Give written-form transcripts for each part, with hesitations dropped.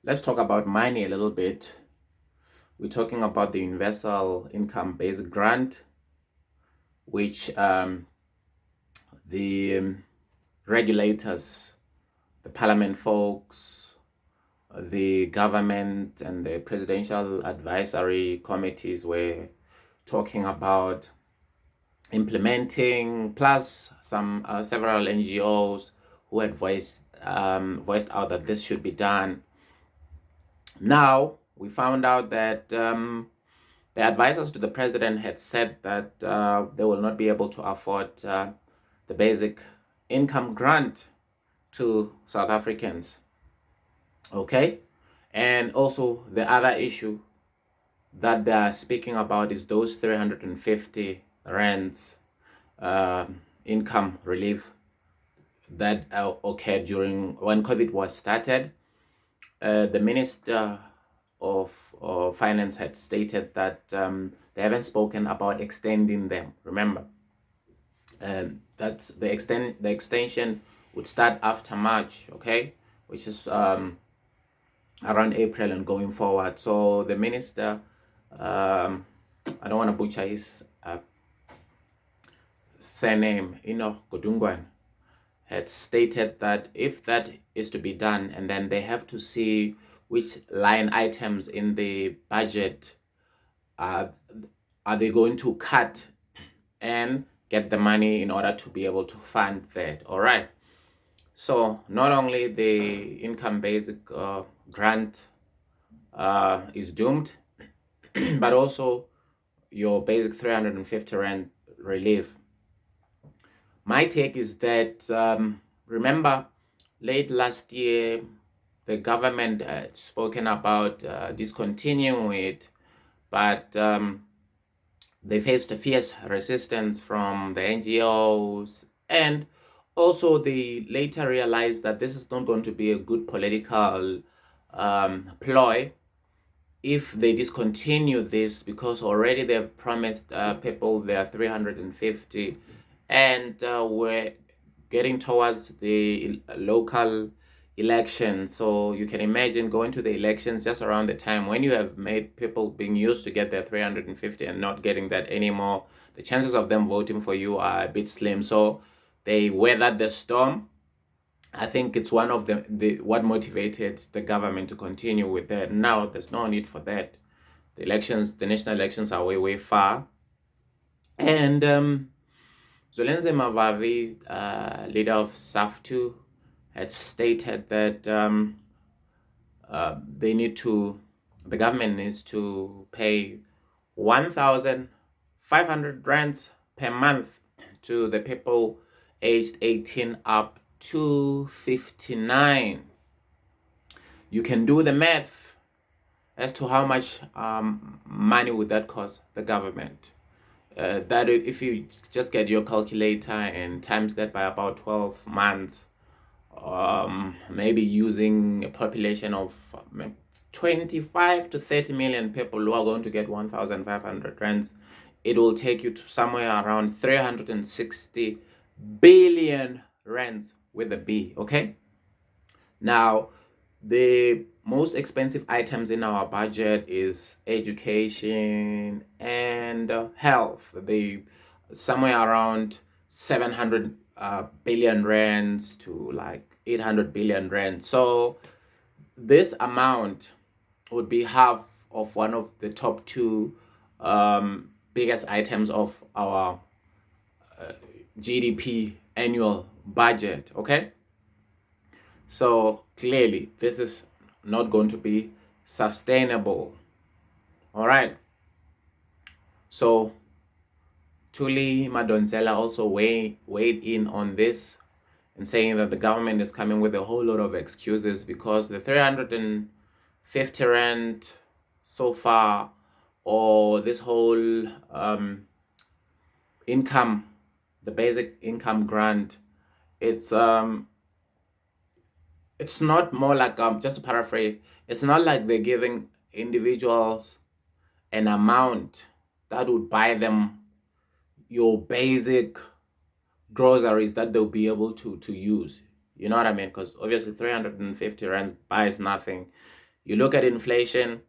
Let's talk about money a little bit. We're talking about the universal income basic grant, which the regulators, the parliament folks, the government, and the presidential advisory committees were talking about implementing, plus some several NGOs who had voiced out that this should be done. Now we found out that the advisors to the president had said that they will not be able to afford the basic income grant to South Africans. Okay, and also the other issue that they are speaking about is those 350 rands income relief that occurred during when COVID was started. The minister of finance had stated that they haven't spoken about extending them. Remember, that's the extension would start after March, okay, which is around April and going forward. So the minister, I don't want to butcher his surname, Godungwan, had stated that if that is to be done, and then they have to see which line items in the budget are they going to cut and get the money in order to be able to fund that. All right. So not only the income basic grant is doomed, but also your basic 350 rand relief. My take is that remember late last year the government had spoken about discontinuing it, but they faced a fierce resistance from the NGOs, and also they later realized that this is not going to be a good political ploy if they discontinue this, because already they've promised people their 350, and we're getting towards the local election. So you can imagine going to the elections just around the time when you have made people being used to get their 350 and not getting that anymore. The chances of them voting for you are a bit slim. So they weathered the storm. I think it's one of the what motivated the government to continue with that. Now there's no need for that. The national elections are way far, and Zolenze Mavavi, leader of SAF2, had stated that the government needs to pay 1,500 rands per month to the people aged 18 up to 59. You can do the math as to how much money would that cost the government. That if you just get your calculator and times that by about 12 months, maybe using a population of 25 to 30 million people who are going to get 1,500 rands, it will take you to somewhere around 360 billion rands with a B. Okay, now the most expensive items in our budget is education and health. They somewhere around 700 billion rands to like 800 billion rand. So this amount would be half of one of the top two biggest items of our GDP annual budget. Okay, so clearly this is not going to be sustainable. All right, so Thuli Madonsela also weighed in on this and saying that the government is coming with a whole lot of excuses because the 350 rand so far, or this whole income, the basic income grant, it's not more like just to paraphrase, it's not like they're giving individuals an amount that would buy them your basic groceries that they'll be able to use. You know what I mean? Because obviously 350 rands buys nothing. You look at inflation,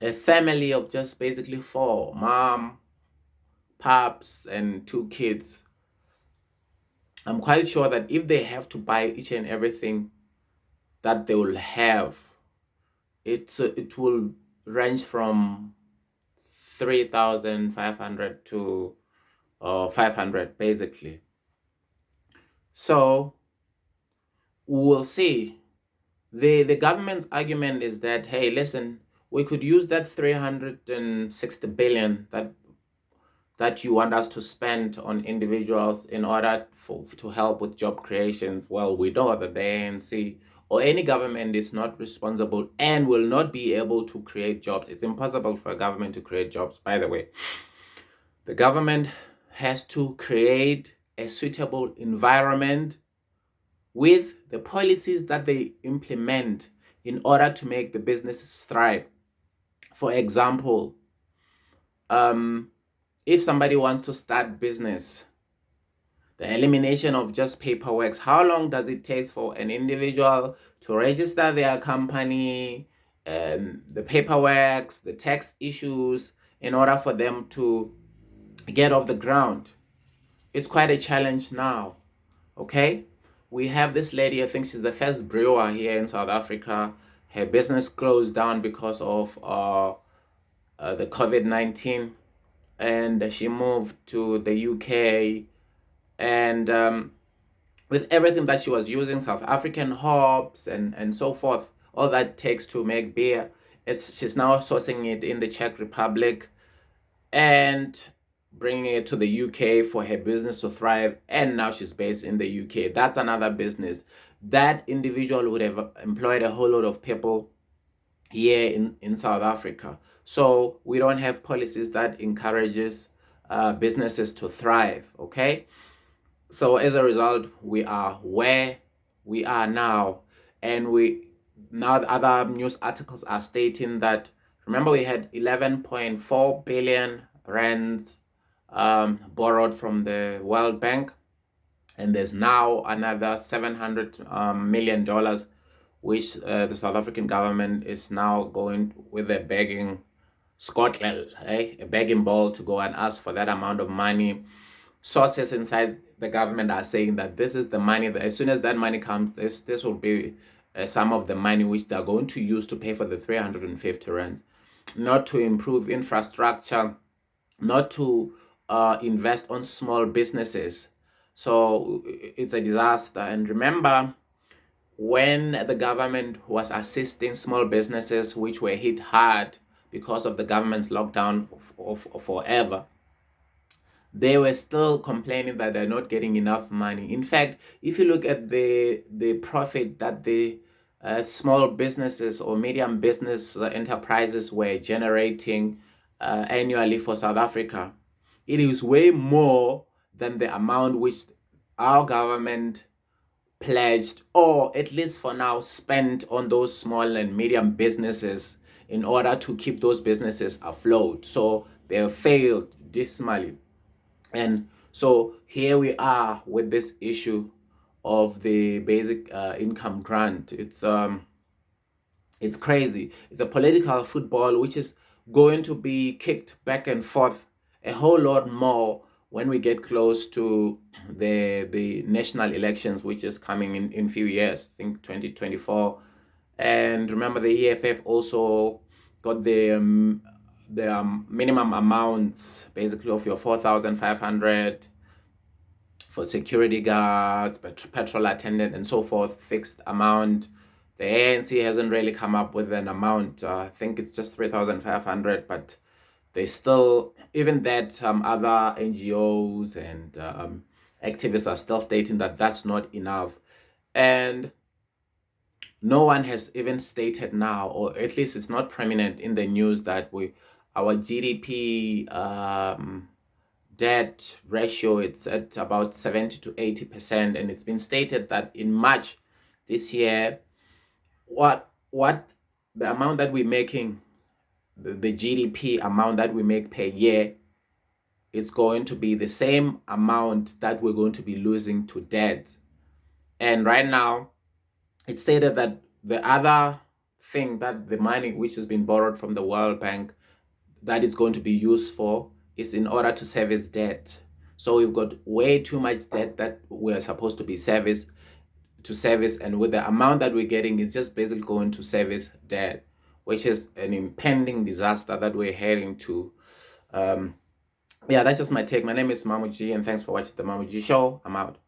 a family of just basically four, mom, pops, and two kids. I'm quite sure that if they have to buy each and everything that they will have, it will range from 3,500 to 500 basically. So we'll see. The government's argument is that, hey, listen, we could use that 360 billion that you want us to spend on individuals in order to help with job creations. Well, we know that the ANC or any government is not responsible and will not be able to create jobs. It's impossible for a government to create jobs, by the way. The government has to create a suitable environment with the policies that they implement in order to make the businesses thrive. For example, if somebody wants to start business, the elimination of just paperwork. How long does it take for an individual to register their company, the paperwork, the tax issues, in order for them to get off the ground? It's quite a challenge now. Okay, we have this lady, I think she's the first brewer here in South Africa. Her business closed down because of the COVID-19, and she moved to the UK. And with everything that she was using, South African hops and so forth, all that takes to make beer, she's now sourcing it in the Czech Republic and bringing it to the UK for her business to thrive. And now she's based in the UK. That's another business. That individual would have employed a whole lot of people here in South Africa. So we don't have policies that encourages businesses to thrive. Okay, so as a result, we are where we are now, and now the other news articles are stating that, remember, we had 11.4 billion rands borrowed from the World Bank, and there's now another $700 million, which the South African government is now going with a begging Scotland, a begging ball to go and ask for that amount of money. Sources inside the government are saying that this is the money that, as soon as that money comes, this will be some of the money which they're going to use to pay for the 350 rands, not to improve infrastructure, not to invest on small businesses. So it's a disaster. And remember, when the government was assisting small businesses which were hit hard because of the government's lockdown forever, they were still complaining that they're not getting enough money. In fact, if you look at the profit that the small businesses or medium business enterprises were generating annually for South Africa, it is way more than the amount which our government pledged, or at least for now spent, on those small and medium businesses in order to keep those businesses afloat. So they failed dismally. And so here we are with this issue of the basic income grant. It's crazy. It's a political football which is going to be kicked back and forth a whole lot more when we get close to the national elections, which is coming in few years, I think 2024. And remember, the EFF also got the minimum amounts, basically, of your 4,500 for security guards, petrol attendant, and so forth, fixed amount. The ANC hasn't really come up with an amount. I think it's just 3,500, but they still, even that, other NGOs and activists are still stating that that's not enough. And no one has even stated now, or at least it's not prominent in the news, that our GDP debt ratio, it's at about 70 to 80%, and it's been stated that in March this year, what the amount that we're making, the GDP amount that we make per year, is going to be the same amount that we're going to be losing to debt. And right now, it's stated that the other think that the money which has been borrowed from the World Bank that is going to be used for is in order to service debt. So we've got way too much debt that we're supposed to be service, and with the amount that we're getting, it's just basically going to service debt, which is an impending disaster that we're heading to. Yeah, that's just my take. My name is Mamuji, and thanks for watching the Mamuji Show. I'm out.